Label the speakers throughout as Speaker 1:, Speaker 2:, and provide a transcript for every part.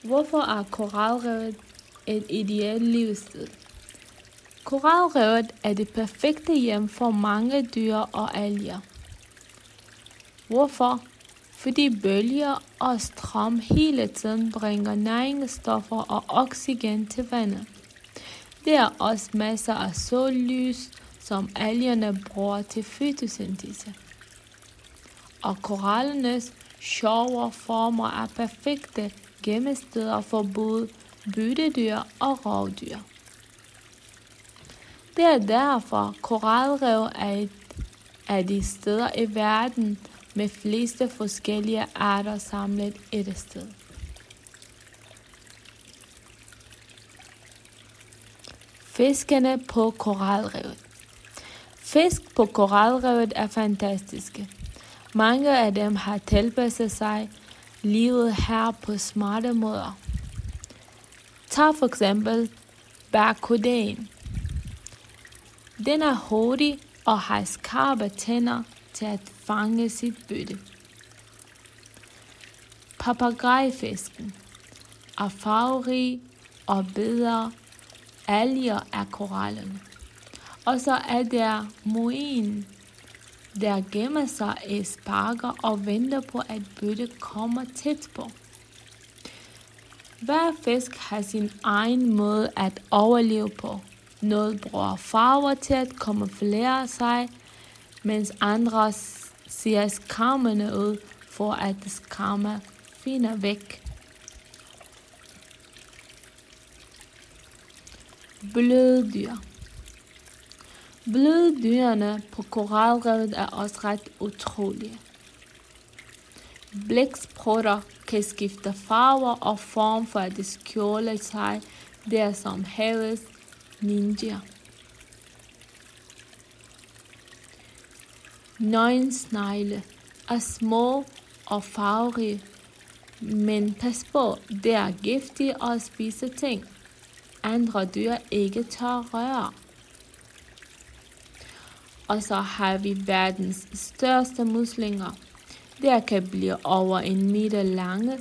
Speaker 1: Hvorfor er koralrevet et ideelt livssted? Koralrevet er det perfekte hjem for mange dyr og alger. Hvorfor? Fordi bølger og strøm hele tiden bringer næringsstoffer og oxygen til vandet. Der er også masser af sollys, som algerne bruger til fotosyntese. Og korallernes sjove former er perfekte gemmesteder for både byttedyr og rovdyr. Det er derfor koralrev er et af de steder i verden med fleste forskellige arter samlet et sted. Fiskene på koralrevet. Fisk på koralrevet er fantastiske. Mange af dem har tilpasset sig livet her på smarte måder. Tag for eksempel barracudaen. Den er hurtig og har skarpe tænder til at fange sit bytte. Papegøjefisken er farverig og bider alger af korallerne. Og så er der moen, der gemmer sig i sparker og venter på at byttet kommer tæt på. Hver fisk har sin egen måde at overleve på. Nogle bruger farver til at kamuflere sig, mens andre ser skræmmende ud for at skræmme fjender væk. Bløddyr. Bløddyrene på koralrevet er også ret utrolige. Blæksprutter kan skifte farver og form for at skjule sig der som havets ninja. Nøgensnegle er små og farverige, men pas på, det er giftige og spiser ting, andre dyr ikke tør røre. Og så har vi verdens største muslinger. Der kan blive over 1 meter lange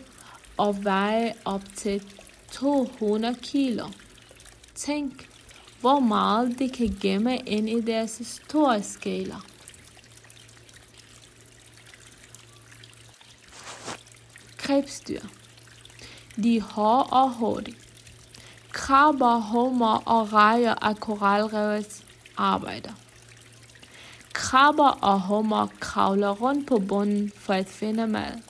Speaker 1: og veje op til 200 kilo. Tænk, hvor meget de kan gemme ind i deres store skaler. Krebsdyr. De er hårde og hurtige. Krabber, hummer og rejer er koralrevets arbejder. Krabber og hummer kravler rundt på bunden for at finde mad.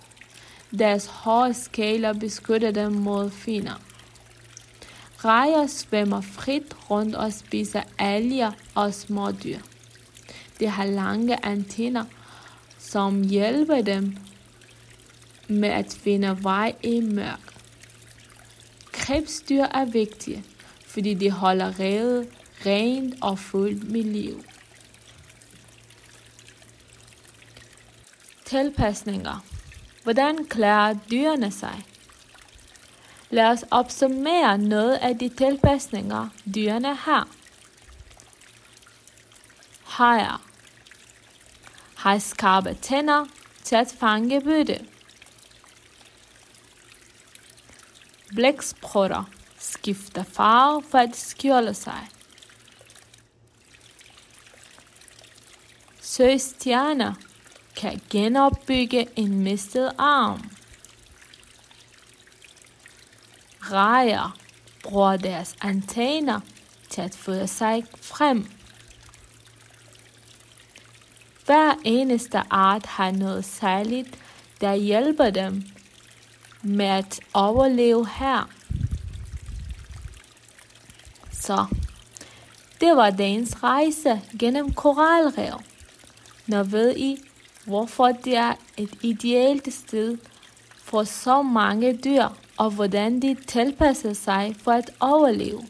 Speaker 1: Deres hårde skaler beskytter dem mod fjender. Rejer svømmer frit rundt og spiser alger og smådyr. De har lange antenner, som hjælper dem med at finde vej i mørk. Krebsdyr er vigtige, fordi de holder revet rent og fuldt med liv. Tilpasninger. Hvordan klarer dyrene sig? Lad os opsummere noget af de tilpasninger, dyrene har. Hajer har skarpe tænder til at fange bytte. Blæksprutter skifter farve for at skjule sig. Søstjerner kan genopbygge en mistet arm. Rejer bruger deres antenner til at føre sig frem. Hver eneste art har noget særligt, der hjælper dem med at overleve her. Så, det var dagens rejse gennem koralrev. Nu ved I, hvorfor det er et ideelt sted for så mange dyr, og hvordan de tilpasser sig for at overleve.